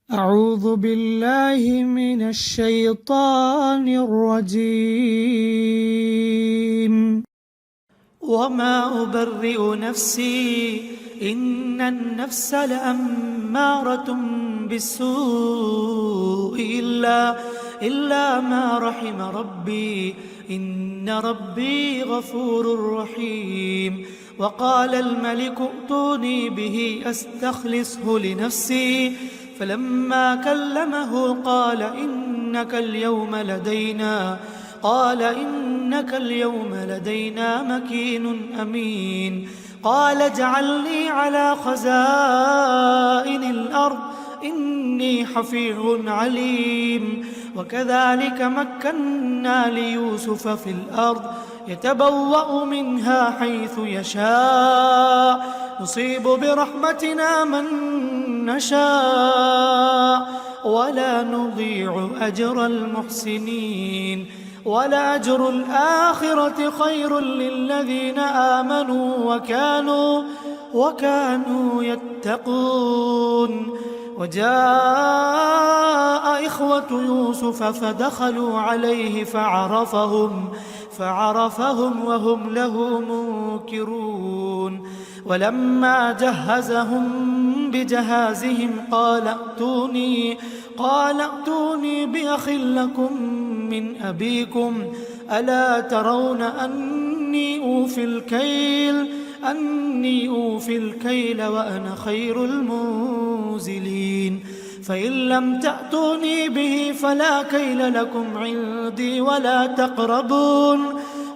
أعوذ بالله من الشيطان الرجيم. وما أبرئ نفسي إن النفس لأمارة بالسوء إلا ما رحم ربي إن ربي غفور رحيم. وقال الملك ائتوني به أستخلصه لنفسي فلما كلمه قال إنك اليوم لدينا مكين أمين. قال اجعلني على خزائن الأرض إني حفيظ عليم. وكذلك مكنا ليوسف في الأرض يتبوأ منها حيث يشاء نصيب برحمتنا من نشاء ولا نضيع أجر المحسنين. ولأجر الآخرة خير للذين آمنوا وكانوا يتقون. وجاء إخوة يوسف فدخلوا عليه فعرفهم وهم له منكرون. ولما جهزهم بجهازهم قال ائتوني بأخ لكم من أبيكم ألا ترون أني أوفي الكيل وأنا خير المنزلين. فإن لم تأتوني به فلا كيل لكم عندي ولا تقربون.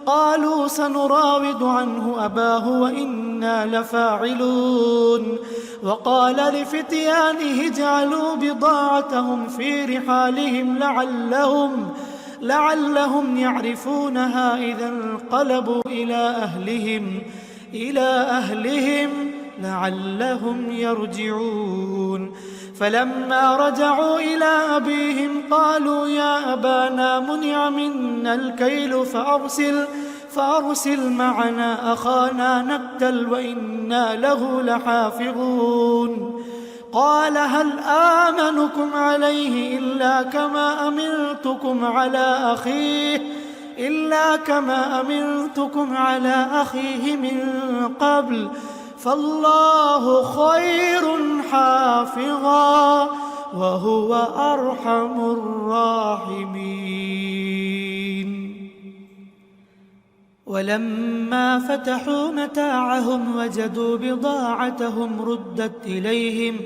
قالوا سنراود عنه أباه وإنا لفاعلون. وقال لفتيانه اجعلوا بضاعتهم في رحالهم لعلهم يعرفونها إذا انقلبوا إلى أهلهم لعلهم يرجعون. فلما رجعوا إلى أبيهم قالوا يا أبانا منع منا الكيل فأرسل معنا أخانا نكتل وإنا له لحافظون. قال هل آمنكم عليه إلا كما أمنتكم على أخيه من قبل فالله خير حافظا وهو أرحم الراحمين. ولما فتحوا متاعهم وجدوا بضاعتهم ردت إليهم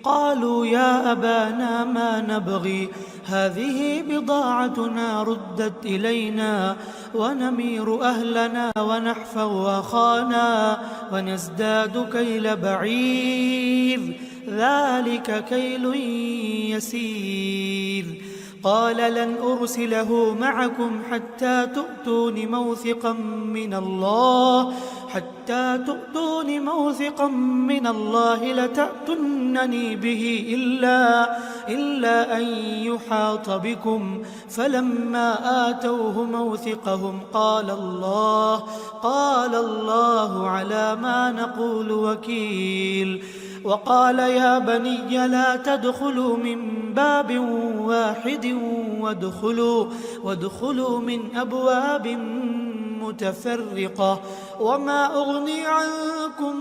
قالوا يا أبانا ما نبغي هذه بضاعتنا ردت إلينا ونمير أهلنا ونحفظ أخانا ونزداد كيل بعير ذلك كيل يسير. قال لن أرسله معكم حتى تؤتون موثقا من الله لتأتونني به إلا أن يحاط بكم. فلما آتوه موثقهم قال الله على ما نقول وكيل. وقال يا بني لا تدخلوا من باب واحد وادخلوا من أبواب متفرقة وما أغني عنكم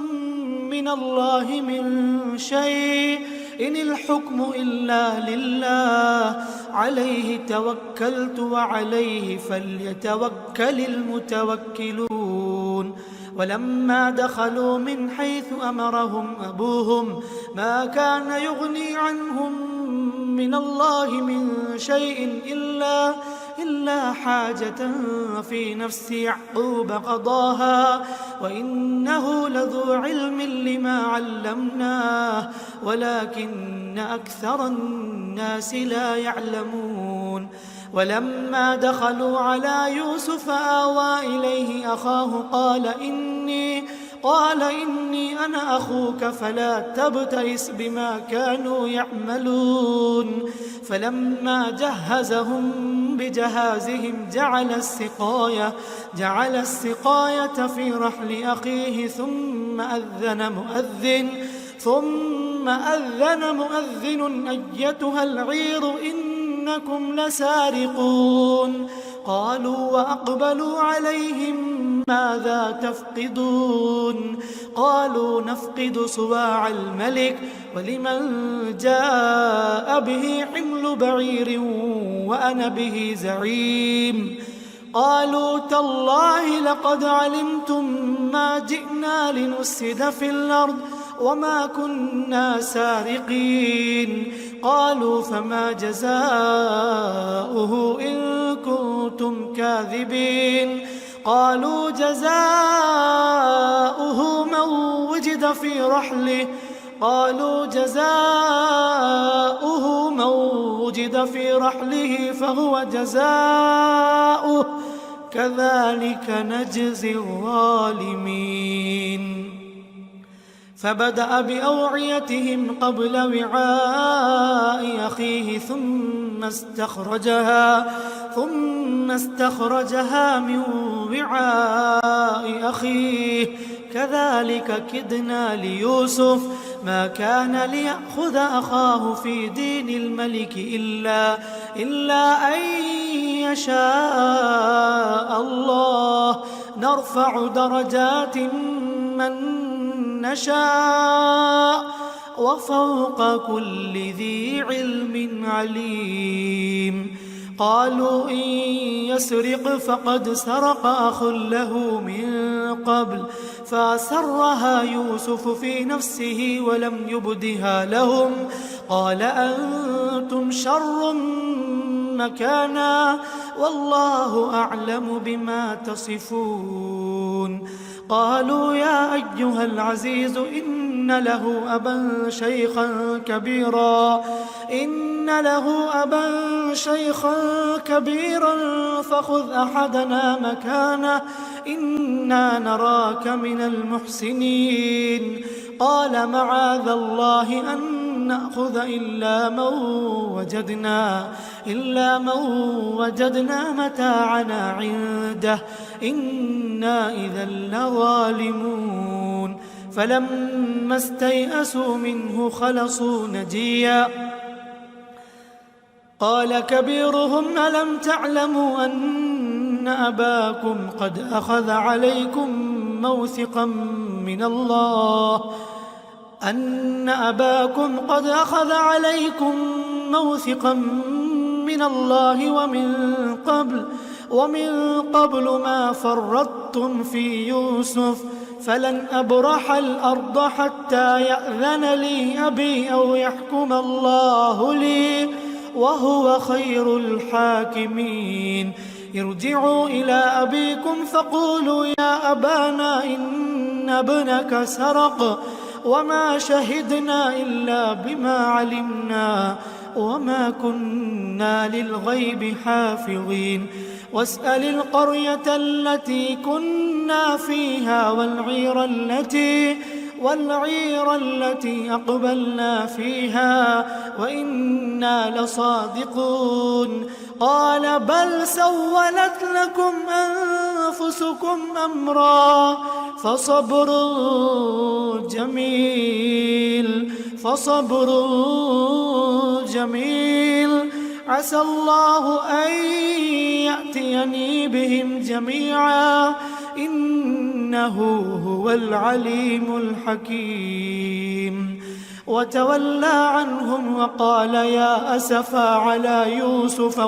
من الله من شيء إن الحكم إلا لله عليه توكلت وعليه فليتوكل المتوكلون. ولما دخلوا من حيث أمرهم أبوهم ما كان يغني عنهم من الله من شيء إلا حاجة في نفس يعقوب قضاها وإنه لذو علم لما علمناه ولكن أكثر الناس لا يعلمون. ولما دخلوا على يوسف آوى إليه أخاه قال إني أنا أخوك فلا تبتئس بما كانوا يعملون. فلما جهزهم بجهازهم جعل السقاية في رحل أخيه ثم ثم أذن مؤذن أيتها العير إنكم لسارقون قالوا وأقبلوا عليهم ماذا تفقدون قالوا نفقد صواع الملك ولمن جاء به حمل بعير وأنا به زعيم قالوا تالله لقد علمتم ما جئنا لنفسد في الأرض وما كنا سارقين قالوا فما جزاؤه إن كنتم كاذبين قالوا جزاؤه من وجد في رحله فهو جزاؤه كذلك نجزي الظالمين فبدأ بأوعيتهم قبل وعاء أخيه ثم استخرجها من وعاء أخيه كذلك كدنا ليوسف ما كان ليأخذ أخاه في دين الملك إلا أن يشاء الله نرفع درجات من نشاء وفوق كل ذي علم عليم قالوا إن يسرق فقد سرق أخ له من قبل فأسرها يوسف في نفسه ولم يبدها لهم قال أنتم شر مكانا والله أعلم بما تصفون قالوا يا أيها العزيز إن له أبا شيخا كبيرا فخذ أحدنا مكانه إنا نراك من المحسنين قال معاذ الله أن نأخذ إلا من وجدنا متاعنا عنده إنا إذا لظالمون فلما استيئسوا منه خلصوا نجيا قال كبيرهم ألم تعلموا أن أباكم قد أخذ عليكم موثقا من الله ومن قبل ما فرطتم في يوسف فلن أبرح الأرض حتى يأذن لي أبي أو يحكم الله لي وهو خير الحاكمين ارجعوا إلى أبيكم فقولوا يا أبانا إن ابنك سرق وما شهدنا إلا بما علمنا وما كنا للغيب حافظين واسأل القرية التي كنا فيها والعير التي أقبلنا فيها وإنا لصادقون قال بل سولت لكم أنفسكم أمرا فصبر جميل عسى الله أن يأتيني بهم جميعا إنه هو العليم الحكيم وتولى عنهم وقال يا أسفا على يوسف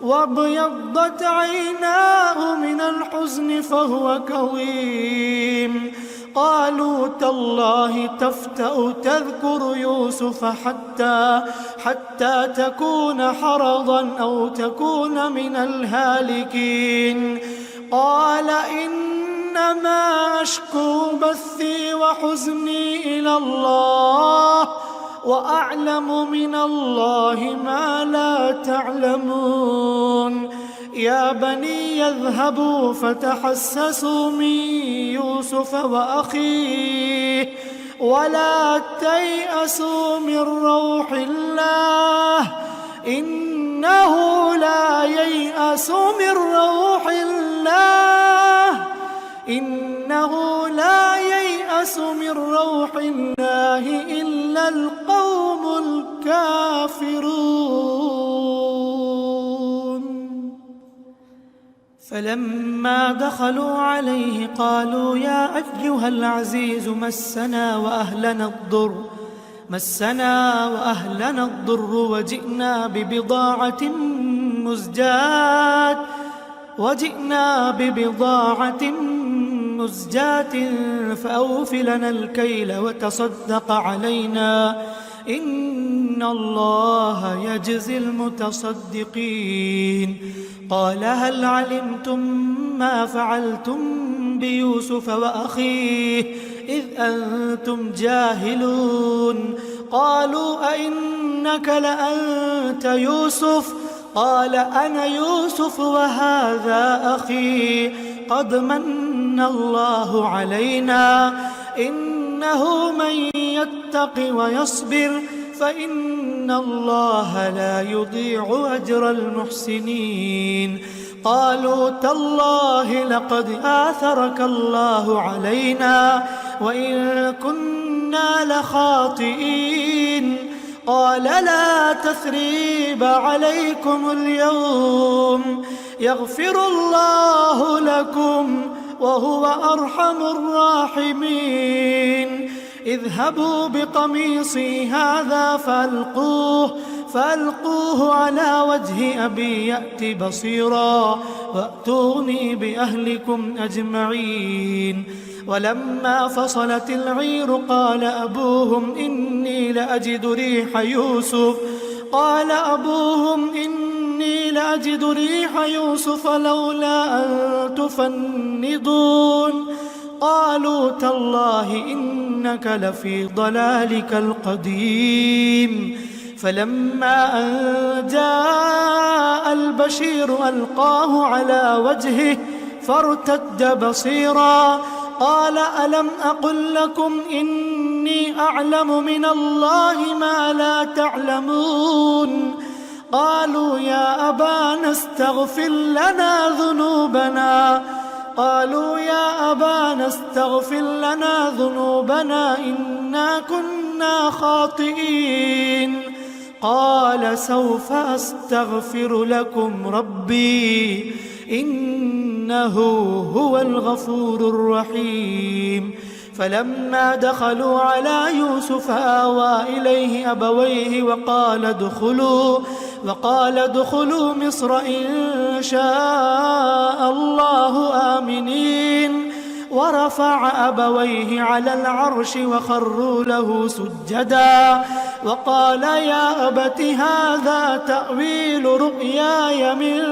وابيضت عيناه من الحزن فهو كظيم قالوا تالله تفتأ تذكر يوسف حتى تكون حرضا أو تكون من الهالكين قال إنما أشكو بثي وحزني إلى الله وأعلم من الله ما لا تعلمون يا بني يذهبوا فتحسسوا من يوسف وأخيه ولا تيأسوا من روح الله لا ييأس من روح الله لا ييأس من روح الله إلا القوم الكافرون. فلما دخلوا عليه قالوا يا أيها العزيز مسنا وأهلنا الضر وجئنا ببضاعة مزجاة فأوف لنا الكيل وتصدق علينا إن الله يجزي المتصدقين. قال هل علمتم ما فعلتم بيوسف وأخيه إذ أنتم جاهلون؟ قالوا أئنك لأنت يوسف؟ قال أنا يوسف وهذا أخي قد من الله علينا إنه من يتق ويصبر فإن الله لا يضيع أجر المحسنين. قالوا تالله لقد آثرك الله علينا وإن كنا لخاطئين. قال لا تثريب عليكم اليوم يغفر الله لكم وهو أرحم الراحمين. اذهبوا بقميصي هذا فألقوه على وجه أبي يأت بصيرا وأتوني بأهلكم أجمعين. ولما فصلت العير قال أبوهم إني لأجد ريح يوسف لولا أن تفندون. قالوا تالله إنك لفي ضلالك القديم. فلما أن جاء البشير ألقاه على وجهه فارتد بصيرا قال ألم أقل لكم إني أعلم من الله ما لا تعلمون. قالوا يا أبانا استغفر لنا ذنوبنا إنا كنا خاطئين. قال سوف أستغفر لكم ربي إنه هو الغفور الرحيم. فلما دخلوا على يوسف آوى إليه أبويه وقال ادخلوا مصر إن شاء الله آمنين. ورفع أبويه على العرش وخروا له سجدا وقال يا أبت هذا تأويل رؤياي من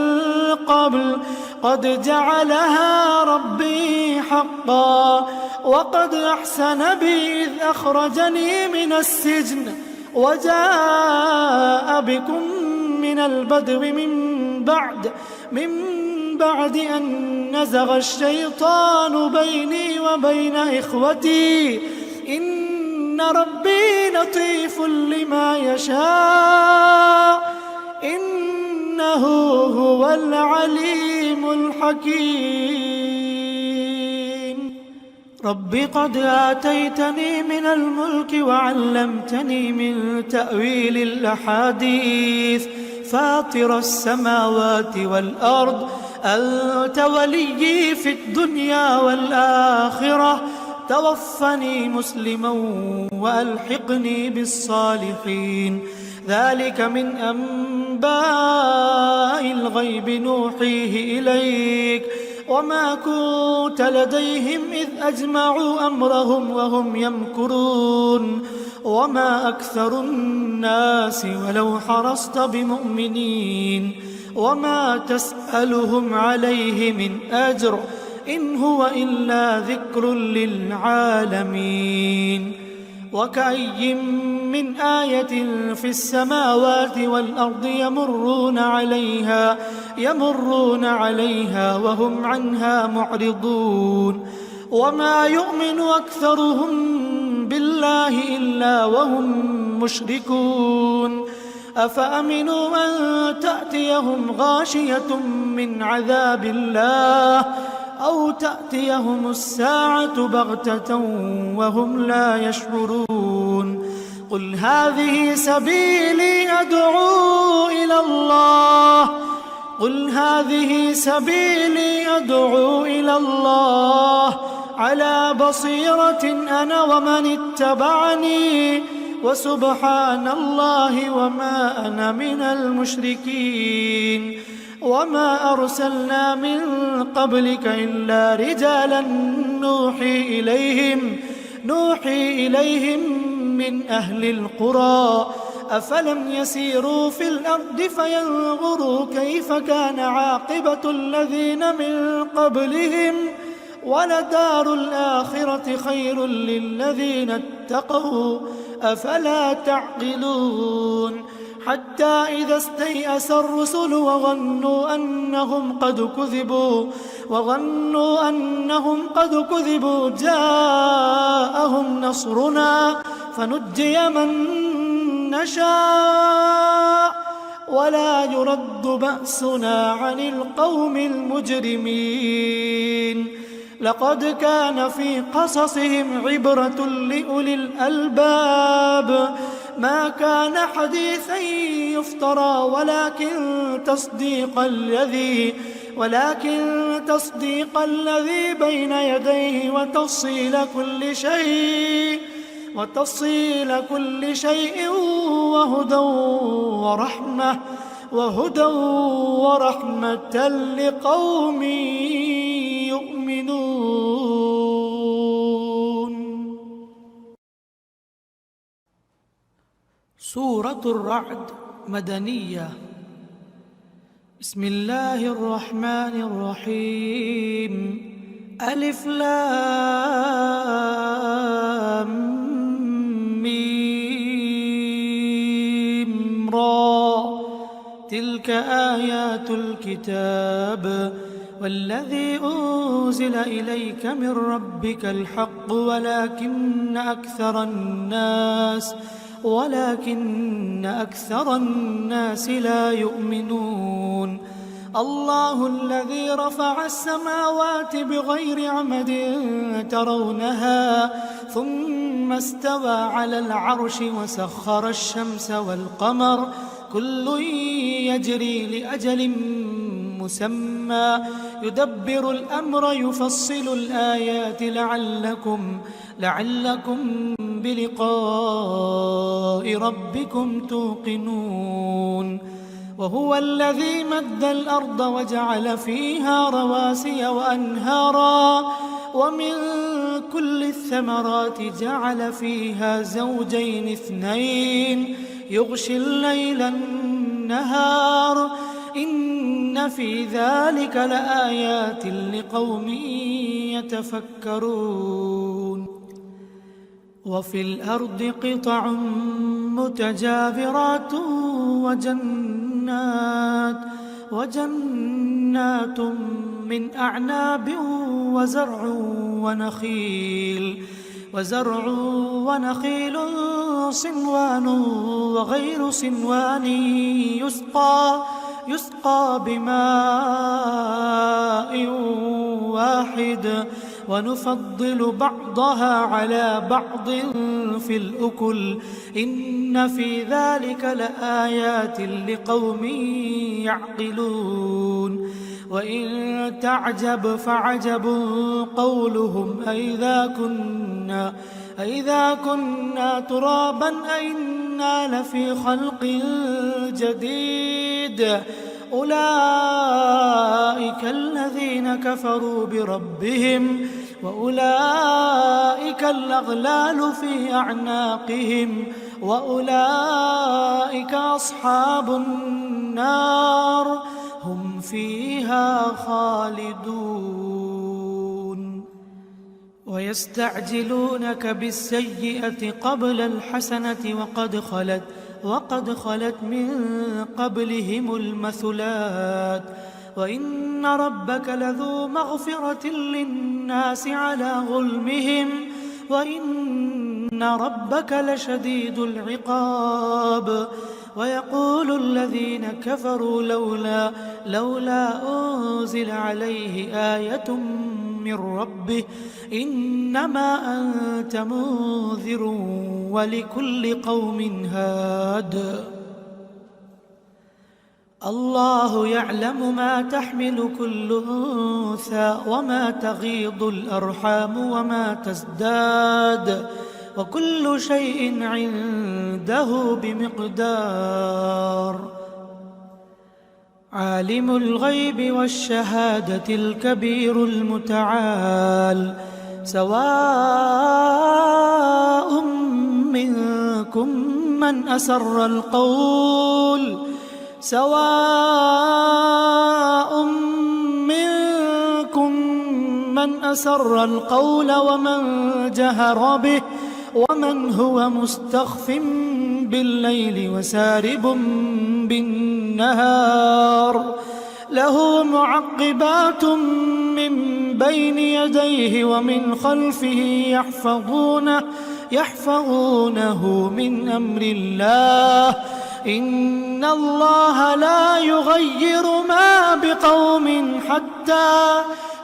قبل قد جعلها ربي حقا وقد أحسن بي إذ أخرجني من السجن وجاء بكم من البدو من بعد أن نزغ الشيطان بيني وبين إخوتي إن ربي لطيف لما يشاء إنه هو العليم الحكيم. رب قد آتيتني من الملك وعلمتني من تأويل الأحاديث فاطر السماوات والأرض أنت وليي في الدنيا والآخرة توفني مسلما وألحقني بالصالحين. ذلك من أنباء الغيب نوحيه إليك وما كنت لديهم إذ أجمعوا أمرهم وهم يمكرون وما أكثر الناس ولو حرصت بمؤمنين وما تسألهم عليه من أجر إن هو إلا ذكر للعالمين. وكأي من آية في السماوات والأرض يمرون عليها وهم عنها معرضون وما يؤمن أكثرهم بالله إلا وهم مشركون أفأمنوا أن تأتيهم غاشية من عذاب الله أو تأتيهم الساعة بغتة وهم لا يشعرون قل هذه سبيلي أدعو إلى الله على بصيرة أنا ومن اتبعني وسبحان الله وما أنا من المشركين وما أرسلنا من قبلك إلا رجالا نوحي إليهم من أهل القرى أفلم يسيروا في الأرض فينظروا كيف كان عاقبة الذين من قبلهم ولدار الآخرة خير للذين اتقوا أفلا تعقلون حتى إذا استيأس الرسل وظنوا أنهم قد كذبوا جاءهم نصرنا فنجي من نشاء ولا يرد بأسنا عن القوم المجرمين لقد كان في قصصهم عبرة لأولي الألباب ما كان حديثا يفترى ولكن تصديق الذي بين يديه وتفصيل كل شيء وهدى ورحمة لقوم يؤمنون. سورة الرعد مدنية. بسم الله الرحمن الرحيم. ألف لام ميم را تلك آيات الكتاب والذي أنزل إليك من ربك الحق ولكن أكثر الناس لا يؤمنون. الله الذي رفع السماوات بغير عمد ترونها ثم استوى على العرش وسخر الشمس والقمر كل يجري لأجل مسمى يدبر الأمر يفصل الآيات لعلكم بلقاء ربكم توقنون. وهو الذي مد الأرض وجعل فيها رواسي وأنهارا ومن كل الثمرات جعل فيها زوجين اثنين يغشي الليل النهار إن في ذلك لآيات لقوم يتفكرون. وفي الأرض قطع متجاورات وجنات من أعناب وزرع ونخيل صنوان وغير صنوان يسقى بماء واحد ونفضل بعضها على بعض في الأكل إن في ذلك لآيات لقوم يعقلون. وإن تعجب فعجب قولهم أئذا كنا ترابا أئنا لفي خلق جديد أولئك الذين كفروا بربهم وأولئك الأغلال في أعناقهم وأولئك أصحاب النار هم فيها خالدون. ويستعجلونك بالسيئة قبل الحسنة وقد خلت من قبلهم المثلات وإن ربك لذو مغفرة للناس على ظلمهم وإن ربك لشديد العقاب ويقول الذين كفروا لولا أنزل عليه آية من ربه إنما أنت منذر ولكل قوم هاد. الله يعلم ما تحمل كل أنثى وما تغيض الأرحام وما تزداد وكل شيء عنده بمقدار. عالم الغيب والشهادة الكبير المتعال سواء منكم من أسر القول ومن جهر به ومن هو مستخف بالليل وسارب بالنهار. له معقبات من بين يديه ومن خلفه يحفظونه من أمر الله. إن الله لا يغير ما بقوم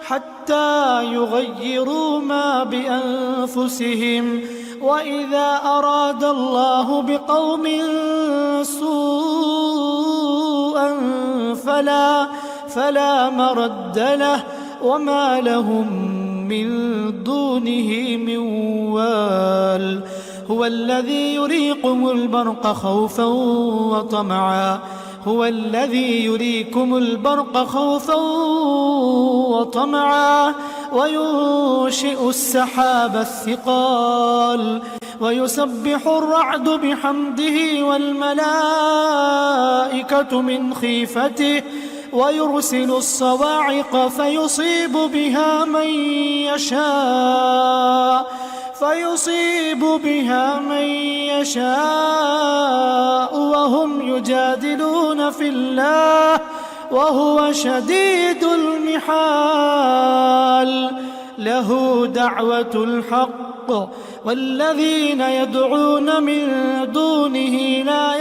حتى يغيروا ما بأنفسهم. وإذا أراد الله بقوم سوءا فلا مرد له وما لهم من دونه من وال. هو الذي يريكم البرق خوفا وطمعا وينشئ السحاب الثقال ويسبح الرعد بحمده والملائكة من خيفته ويرسل الصواعق فيصيب بها من يشاء وهم يجادلون في الله وهو شديد المحال. له دعوة الحق والذين يدعون من دونه لا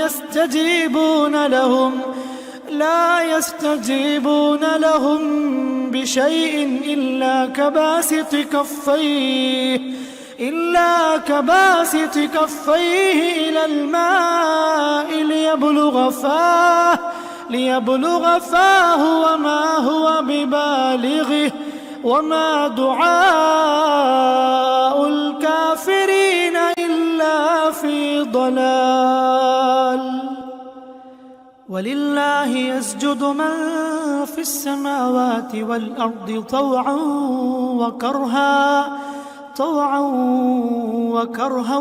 يستجيبون لهم بشيء إلا كباسط كفيه إلى الماء ليبلغ فاه وما هو ببالغه وما دعاء الكافرين إلا في ضلال. ولله يسجد من في السماوات والأرض طوعا وكرها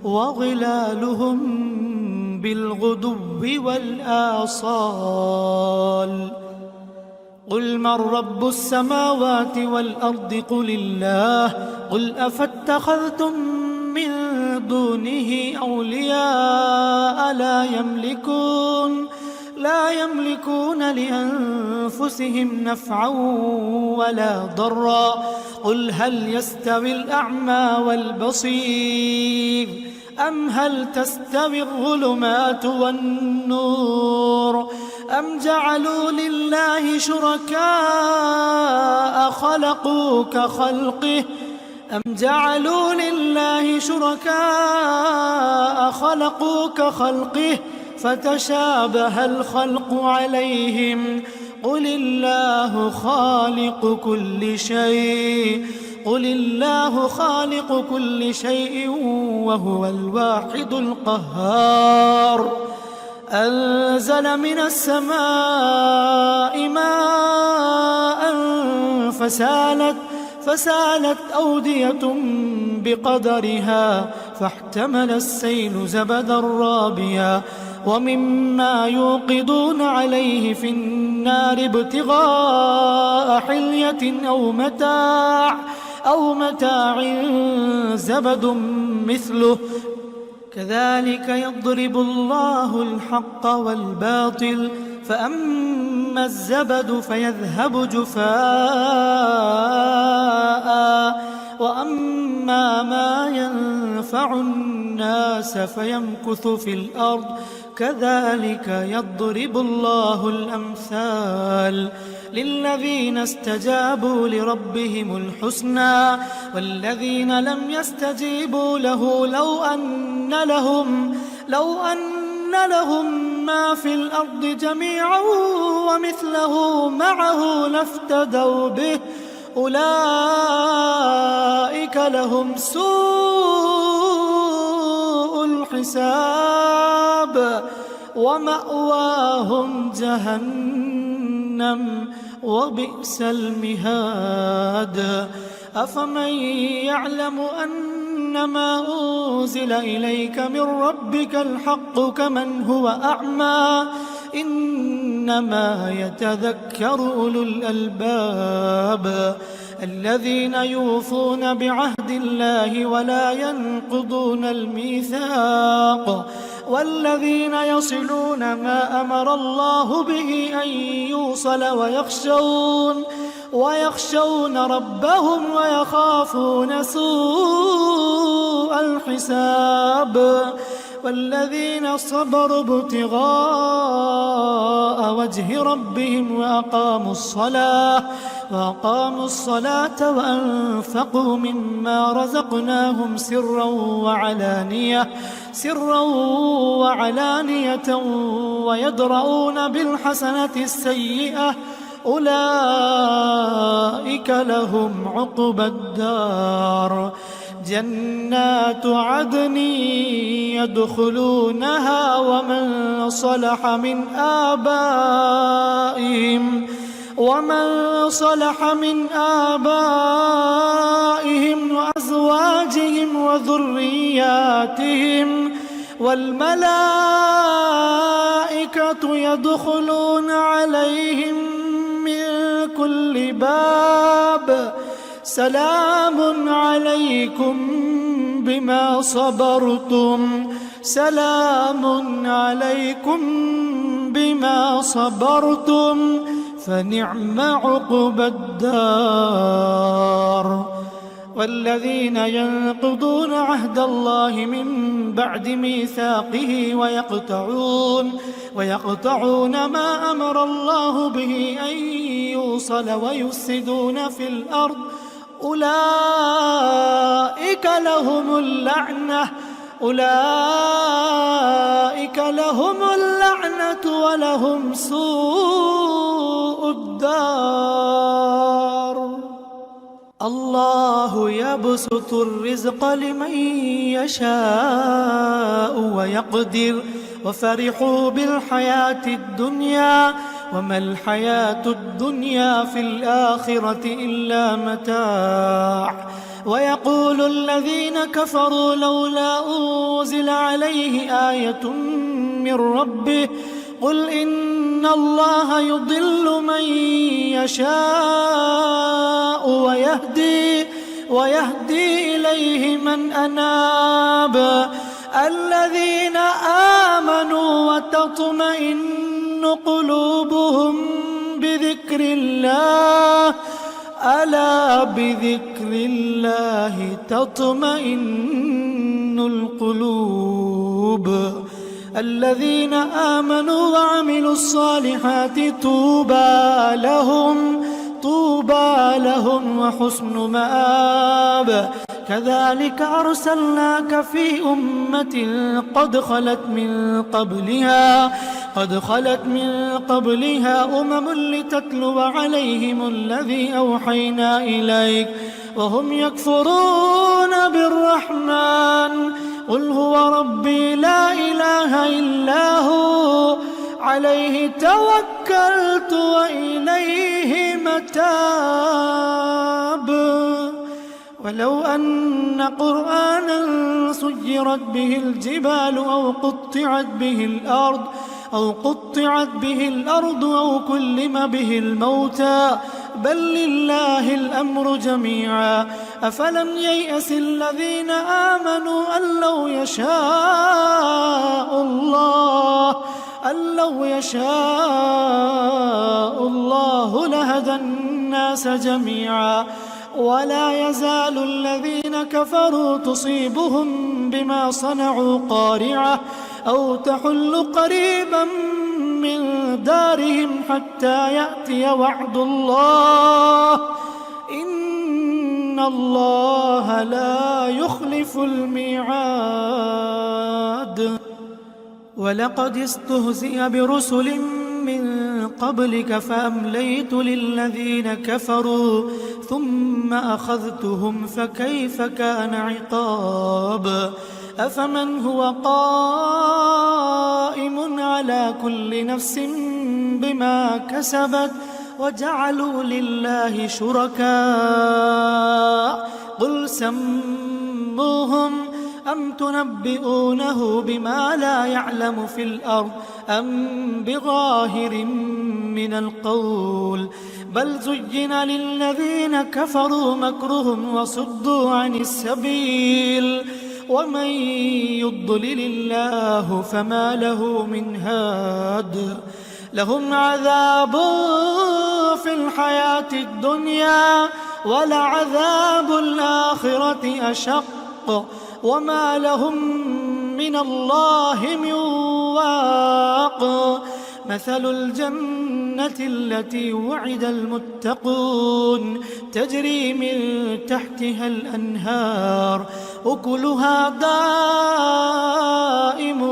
وظلالهم بالغدو والآصال. قل من رب السماوات والأرض قل الله. قل أفاتخذتم من دونه أولياء لا يملكون لأنفسهم نفعا ولا ضرا. قل هل يستوي الأعمى والبصير أم هل تستوي الظلمات والنور أم جعلوا لله شركاء خلقوا كخلقه فتشابه الخلق عليهم. قل الله خالق كل شيء وهو الواحد القهار. أنزل من السماء ماء فسالت أودية بقدرها فاحتمل السيل زبدا رابيا ومما يوقدون عليه في النار ابتغاء حلية أو متاع زبد مثله كذلك يضرب الله الحق والباطل فأما الزبد فيذهب جفاء وأما ما ينفع الناس فيمكث في الأرض كذلك يضرب الله الأمثال للذين استجابوا لربهم الحسنى والذين لم يستجيبوا له لو أن لهم ما في الأرض جميعا ومثله معه لافتدوا به أولئك لهم سوء الحساب ومأواهم جهنم وبئس المهاد أفمن يعلم أنما أنزل إليك من ربك الحق كمن هو أعمى إنما يتذكر أولو الألباب الذين يوفون بعهد الله ولا ينقضون الميثاق والذين يصلون ما أمر الله به أن يوصل ويخشون ربهم ويخافون سوء الحساب والذين صبروا ابتغاء وجه ربهم وأقاموا الصلاة وأنفقوا مما رزقناهم سرا وعلانية ويدرؤون بالحسنة السيئة أولئك لهم عقبى الدار جنات عدن يدخلونها ومن صلح من آبائهم وأزواجهم وذرياتهم والملائكة يدخلون عليهم من كل باب سلام عليكم بما صبرتم فنعم عقبى الدار والذين ينقضون عهد الله من بعد ميثاقه ويقطعون ما أمر الله به أن يوصل ويفسدون في الأرض أولئك لهم اللعنة ولهم سوء الدار الله يبسط الرزق لمن يشاء ويقدر وفرحوا بالحياة الدنيا وما الحياة الدنيا في الآخرة إلا متاع ويقول الذين كفروا لولا أنزل عليه آية من ربه قل إن الله يضل من يشاء ويهدي إليه من أناب الذين آمنوا وتطمئن قلوبهم بذكر الله ألا بذكر الله تطمئن القلوب الذين آمنوا وعملوا الصالحات طوبى لهم وحسن مآب كذلك أرسلناك في أمة قد خلت من قبلها أمم لتتلو عليهم الذي أوحينا إليك وهم يكفرون بالرحمن قل هو ربي لا إله إلا هو عليه توكلت وإليه متاب ولو أن قرآنا سيرت به الجبال أو قطعت به الأرض أو كلم به الموتى بل لله الأمر جميعا أفلم ييأس الذين آمنوا أن لو يشاء الله لهدى الناس جميعا ولا يزال الذين كفروا تصيبهم بما صنعوا قارعة أو تحل قريبا من دارهم حتى يأتي وعد الله إن الله لا يخلف الميعاد. ولقد استهزئ برسل من قبلك فأمليت للذين كفروا ثم أخذتهم فكيف كان عقاب. أفمن هو قائم على كل نفس بما كسبت وجعلوا لله شركاء قل سموهم أم تنبئونه بما لا يعلم في الأرض أم بظاهر من القول بل زين للذين كفروا مكرهم وصدوا عن السبيل ومن يضلل الله فما له من هاد. لهم عذاب في الحياة الدنيا ولعذاب الآخرة أشق وما لهم من الله من واق. مثل الجنة التي وعد المتقون تجري من تحتها الأنهار أكلها دائم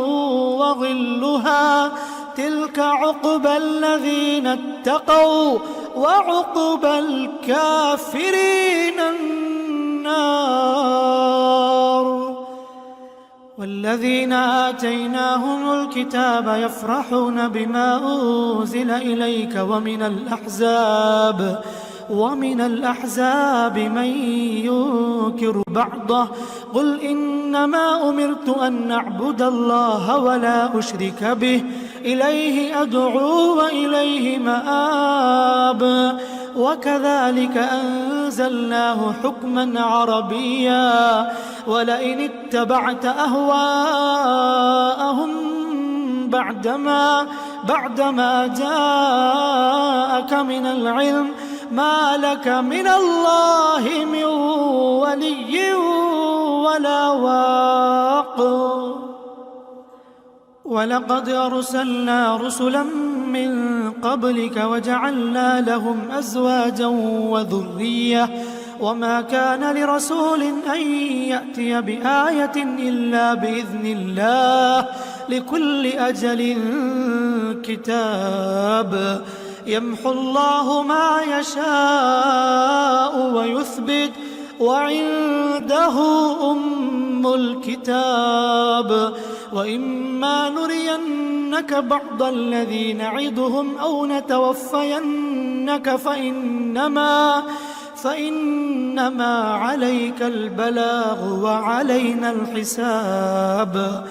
وظلها تلك عقبى الذين اتقوا وعقبى الكافرين النار. والذين آتيناهم الكتاب يفرحون بما أنزل إليك ومن الأحزاب من ينكر بعضه قل إنما أمرت أن أعبد الله ولا أشرك به إليه أدعو وإليه مآب. وكذلك أنزلناه حكما عربيا ولئن اتبعت أهواءهم بعدما جاءك من العلم ما لك من الله من ولي ولا واق. ولقد أرسلنا رسلا من قبلك وجعلنا لهم أزواجا وذرية وما كان لرسول أن يأتي بآية إلا بإذن الله لكل أجل كتاب. يمحو الله ما يشاء ويثبت وعنده أم الكتاب. وإما نرينك بعض الذي نعدهم أو نتوفينك فإنما عليك البلاغ وعلينا الحساب.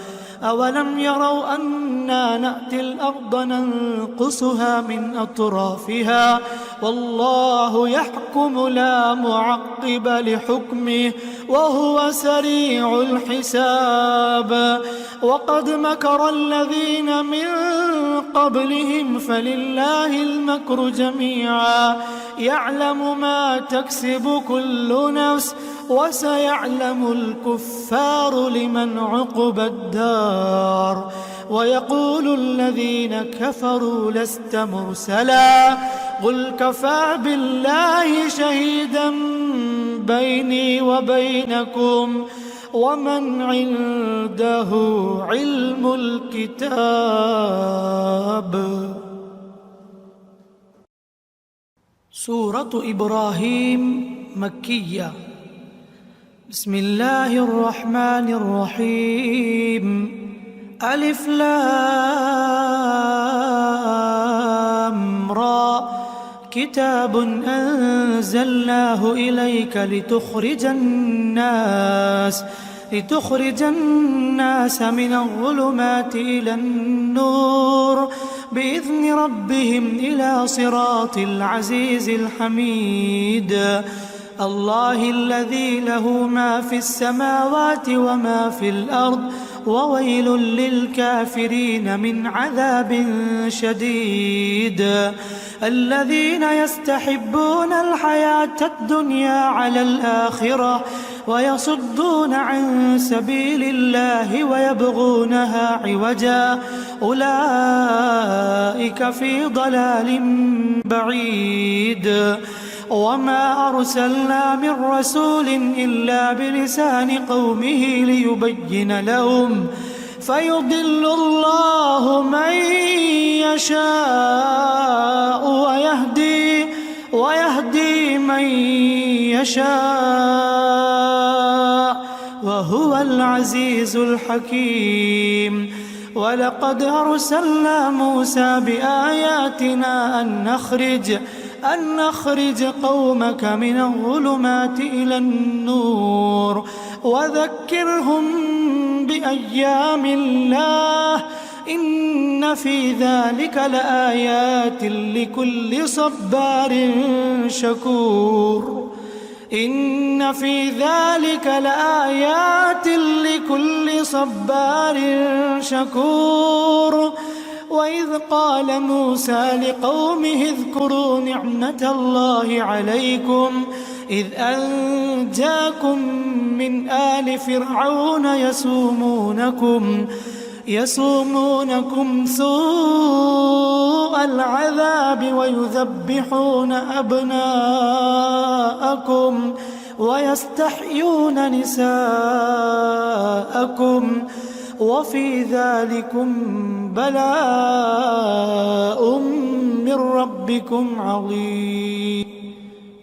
أولم يروا أنا نأتي الأرض ننقصها من أطرافها والله يحكم لا معقب لحكمه وهو سريع الحساب. وقد مكر الذين من قبلهم فلله المكر جميعا يعلم ما تكسب كل نفس وسيعلم الكفار لمن عقبى الدار. ويقول الذين كفروا لست مرسلا قل كفى بالله شهيدا بيني وبينكم ومن عنده علم الكتاب. سورة إبراهيم مكية. بسم الله الرحمن الرحيم. ألف لام را كتاب أنزلناه إليك لتخرج الناس من الظلمات إلى النور بإذن ربهم إلى صراط العزيز الحميد. الله الذي له ما في السماوات وما في الأرض وويل للكافرين من عذاب شديد. الذين يستحبون الحياة الدنيا على الآخرة ويصدون عن سبيل الله ويبغونها عوجا أولئك في ضلال بعيد وما أرسلنا من رسول إلا بلسان قومه ليبين لهم فيضل الله من يشاء ويهدي من يشاء وهو العزيز الحكيم ولقد أرسلنا موسى بآياتنا أن نخرج قومك من الظلمات إلى النور وذكرهم بأيام الله إن في ذلك لآيات لكل صبار شكور إن في ذلك لآيات لكل صبار شكور وإذ قال موسى لقومه اذكروا نعمة الله عليكم إذ أنجاكم من آل فرعون يسومونكم سوء العذاب ويذبحون أبناءكم ويستحيون نساءكم وفي ذلكم بلاء من ربكم عظيم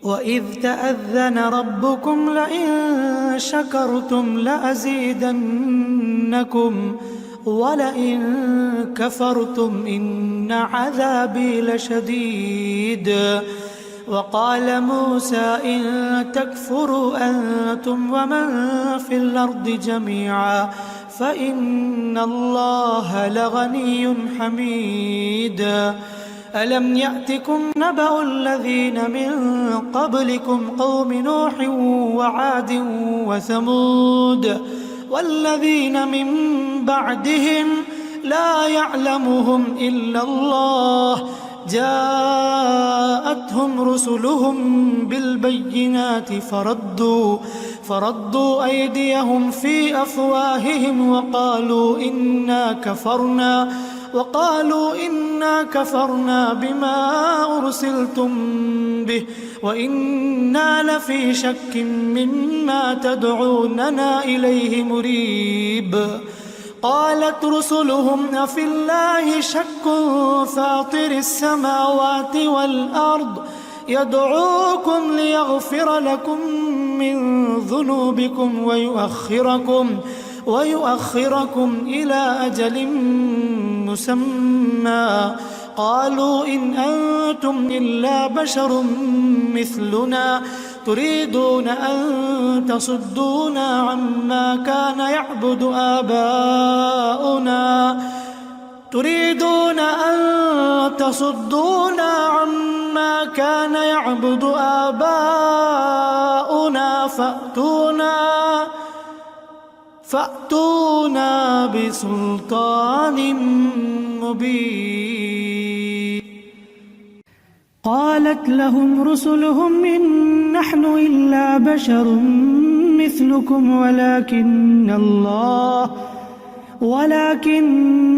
وإذ تأذن ربكم لئن شكرتم لأزيدنكم ولئن كفرتم إن عذابي لشديد وقال موسى إن تكفروا أنتم ومن في الأرض جميعا فإن الله لغني حميد ألم يأتكم نبأ الذين من قبلكم قوم نوح وعاد وثمود والذين من بعدهم لا يعلمهم إلا الله جاءتهم رسلهم بالبينات فردوا أيديهم في أفواههم وقالوا إنا كفرنا بما أرسلتم به وإنا لفي شك مما تدعوننا إليه مريب قالت رسلهم أفي الله شك فاطر السماوات والأرض يدعوكم ليغفر لكم من ذنوبكم ويؤخركم إلى أجل مسمى قالوا إن أنتم إلا بشر مثلنا تريدون أن تصدونا عما كان يعبد آباؤنا فأتونا بسلطان مبين قالت لهم رسلهم إن نحن إلا بشر مثلكم ولكن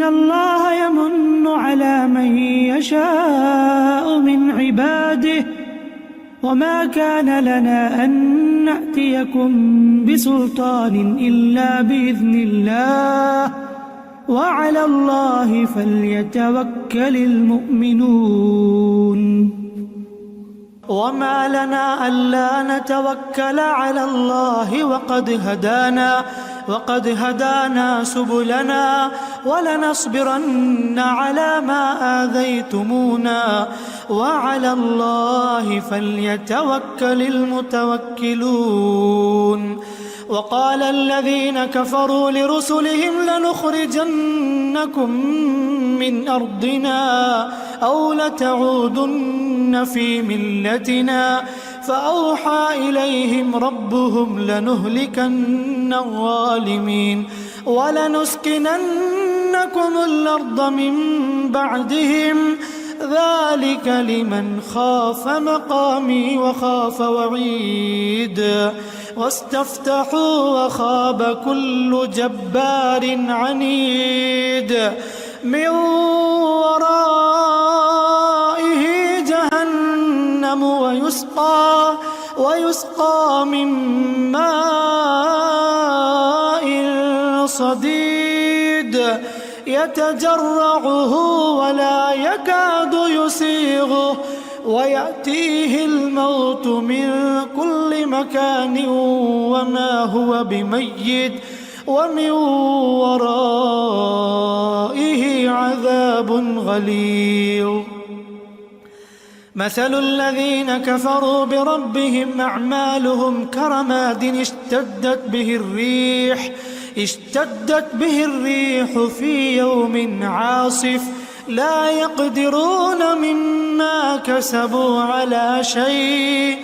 الله يمن على من يشاء من عباده وما كان لنا أن نأتيكم بسلطان إلا بإذن الله وعلى الله فليتوكل المؤمنون وما لنا ألا نتوكل على الله وقد هدانا سبلنا ولنصبرن على ما آذيتمونا وعلى الله فليتوكل المتوكلون وقال الذين كفروا لرسلهم لنخرجنكم من أرضنا أو لتعودن في ملتنا فأوحى إليهم ربهم لنهلكن الظالمين ولنسكننكم الأرض من بعدهم ذلك لمن خاف مقامي وخاف وعيد واستفتحوا وخاب كل جبار عنيد من ورائه جهنم ويسقى من ماء صديد يتجرعه ولا يكاد يسيغه ويأتيه الموت من كل مكان وما هو بميت ومن ورائه عذاب غليظ مثل الذين كفروا بربهم أعمالهم كرماد اشتدت به الريح في يوم عاصف لا يقدرون مما كسبوا على شيء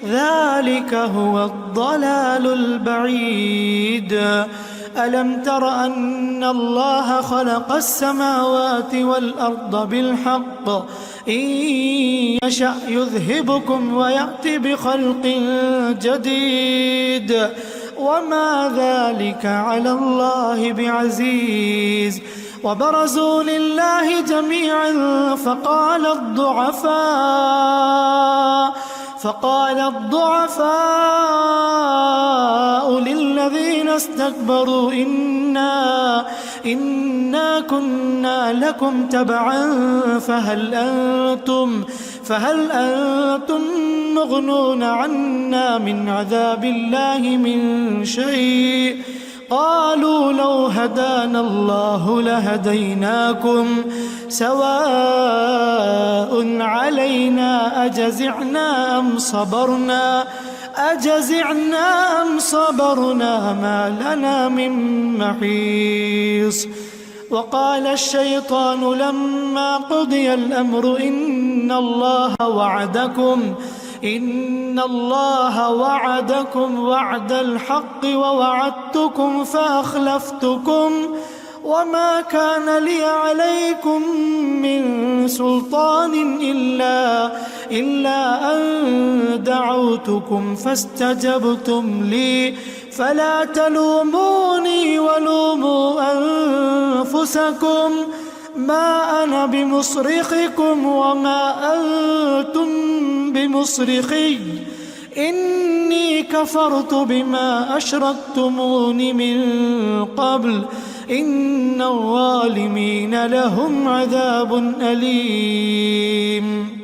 ذلك هو الضلال البعيد ألم تر أن الله خلق السماوات والأرض بالحق إن يشأ يذهبكم ويأتي بخلق جديد وما ذلك على الله بعزيز وبرزوا لله جميعا فقال الضعفاء للذين استكبروا إنا كنا لكم تبعا فهل أنتم مغنون عنا من عذاب الله من شيء قالوا لو هدانا الله لهديناكم سواء علينا أجزعنا أم صبرنا ما لنا من محيص وقال الشيطان لما قضي الأمر إن الله وعدكم وعد الحق ووعدتكم فأخلفتكم وما كان لي عليكم من سلطان إلا أن دعوتكم فاستجبتم لي فلا تلوموني ولوموا أنفسكم ما أنا بمصرخكم وما أنتم بمصرخي إني كفرت بما أشركتمون من قبل إن الظالمين لهم عذاب أليم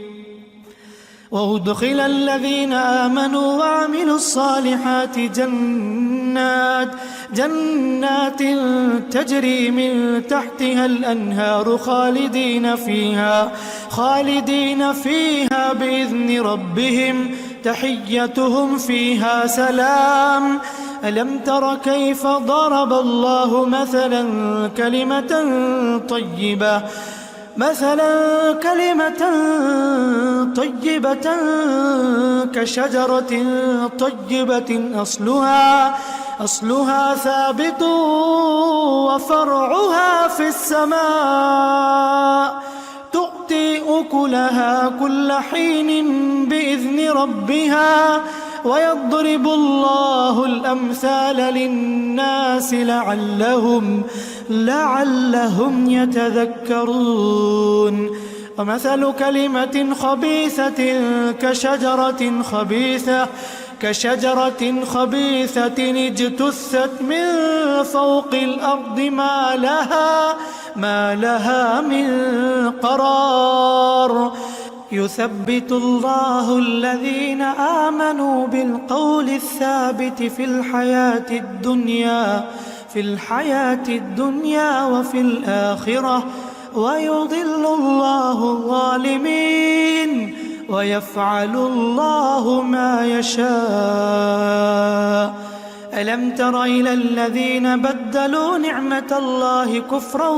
وأدخل الذين آمنوا وعملوا الصالحات جنات تجري من تحتها الأنهار خالدين فيها بإذن ربهم تحيتهم فيها سلام ألم تر كيف ضرب الله مثلا كلمة طيبة كشجرة طيبة أصلها ثابت وفرعها في السماء تؤتي أكلها كل حين بإذن ربها ويضرب الله الأمثال للناس لعلهم يتذكرون ومثل كلمة خبيثة كشجرة خبيثة اجتثت من فوق الأرض ما لها من قرار يثبت الله الذين آمنوا بالقول الثابت في الحياة الدنيا وفي الآخرة ويضل الله الظالمين ويفعل الله ما يشاء ألم تر إلى الذين بدلوا نعمة الله كفرا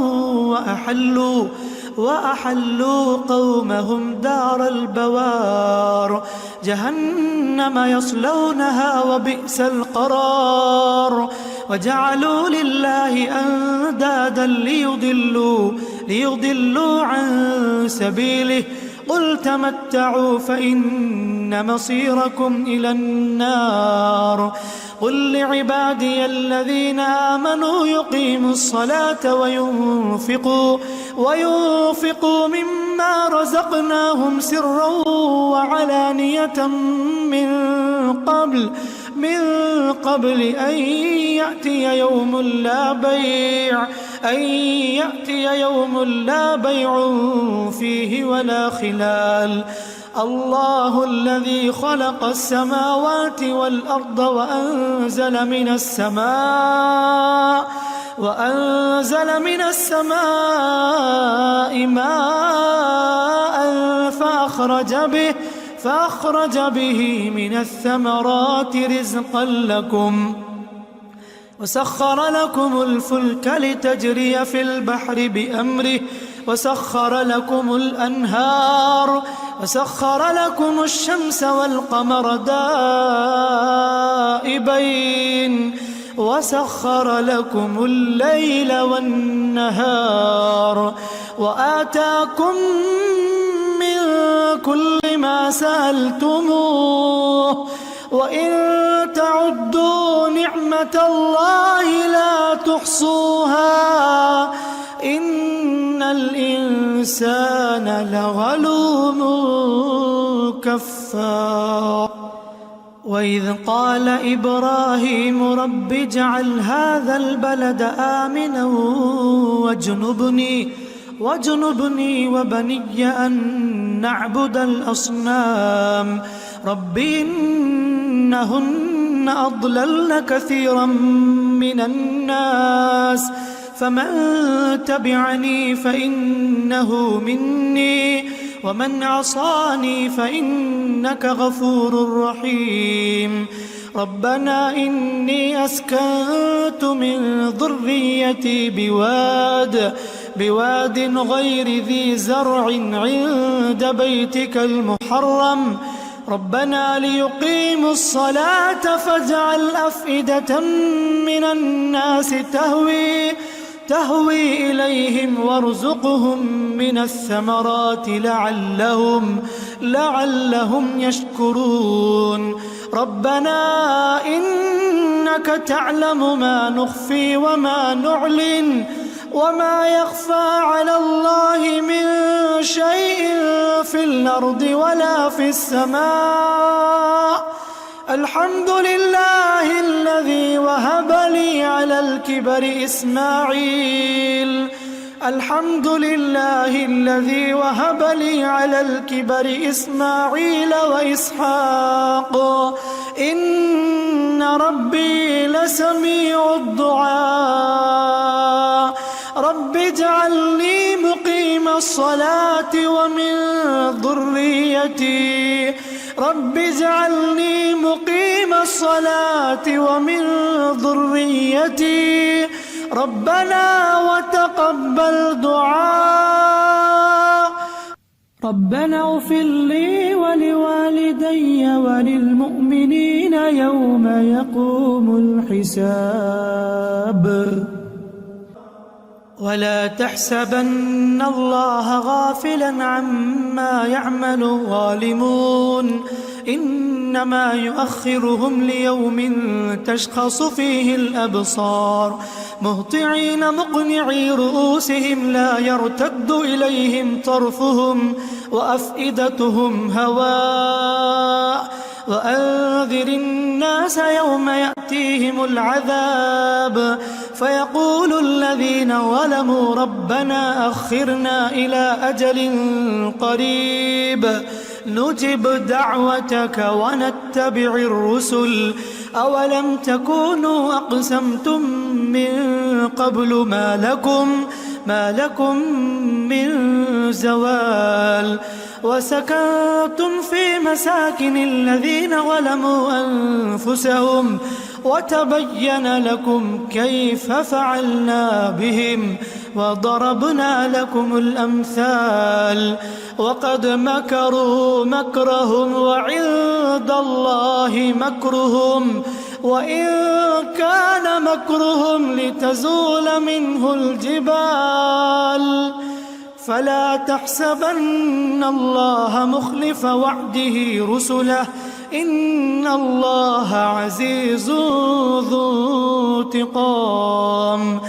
وأحلوا قومهم دار البوار جهنم يصلونها وبئس القرار وجعلوا لله أندادا ليضلوا عن سبيله. قل تمتعوا فإن مصيركم إلى النار. قل لعبادي الذين آمنوا يقيموا الصلاة وينفقوا مما رزقناهم سرا وعلانية من قبل أن يأتي يوم لا بيع فيه ولا خلال. الله الذي خلق السماوات والأرض وأنزل من السماء ماء فأخرج به من الثمرات رزقا لكم وسخر لكم الفلك لتجري في البحر بأمره وسخر لكم الأنهار وسخر لكم الشمس والقمر دائبين وسخر لكم الليل والنهار وآتاكم من كل ما سألتموه وإن تعدوا نعمة الله لا تحصوها إن الإنسان لظلوم كفار. وإذ قال إبراهيم رب اجعل هذا البلد آمنا واجنبني وبني أن نعبد الأصنام. رب إنهن أضللن كثيرا من الناس فمن تبعني فإنه مني ومن عصاني فإنك غفور رحيم. ربنا إني أسكنت من ذريتي بواد غير ذي زرع عند بيتك المحرم ربنا ليقيموا الصلاة فاجعل أفئدة من الناس تهوي إليهم وارزقهم من الثمرات لعلهم يشكرون. ربنا إنك تعلم ما نخفي وما نعلن وما يخفى على الله من شيء في الأرض ولا في السماء. الحمد لله الذي وهب لي على الكبر إسماعيل وإسحاق إن ربي لسميع الدعاء. رب اجعلني مقيم الصلاة ومن ذريتي ربنا وتقبل دعاء. ربنا اغفر لي ولوالدي وللمؤمنين يوم يقوم الحساب. ولا تحسبن الله غافلا عما يعمل الظالمون إنما يؤخرهم ليوم تشخص فيه الأبصار مهطعين مقنعي رؤوسهم لا يرتد إليهم طرفهم وأفئدتهم هواء. وأنذر الناس يوم يأتيهم العذاب فيقول الذين ظلموا ربنا أخرنا إلى أجل قريب نجب دعوتك ونتبع الرسل أولم تكونوا أقسمتم من قبل ما لكم من زوال. وسكنتم في مساكن الذين ظلموا أنفسهم وتبين لكم كيف فعلنا بهم وضربنا لكم الأمثال. وقد مكروا مكرهم وعند الله مكرهم وإن كان مكرهم لتزول منه الجبال فلا تحسبن الله مخلف وعده رسله إن الله عزيز ذو انتقام.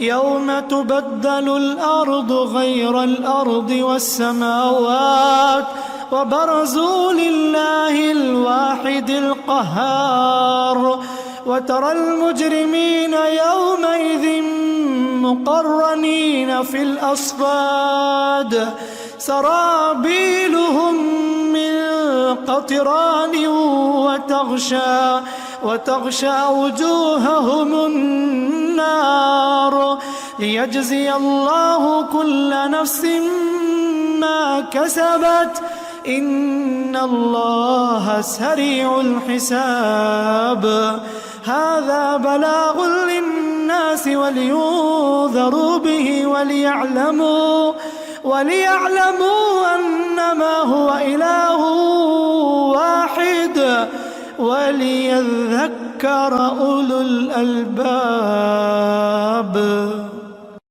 يوم تبدل الأرض غير الأرض والسماوات وبرزوا لله الواحد القهار وترى المجرمين يومئذ مقرنين في الأصفاد سرابيلهم من قطران وتغشى وجوههم النار ليجزي الله كل نفس ما كسبت إن الله سريع الحساب. هذا بلاغ للناس ولينذروا به وليعلموا أنما هو إله واحد وليذكر أولو الألباب.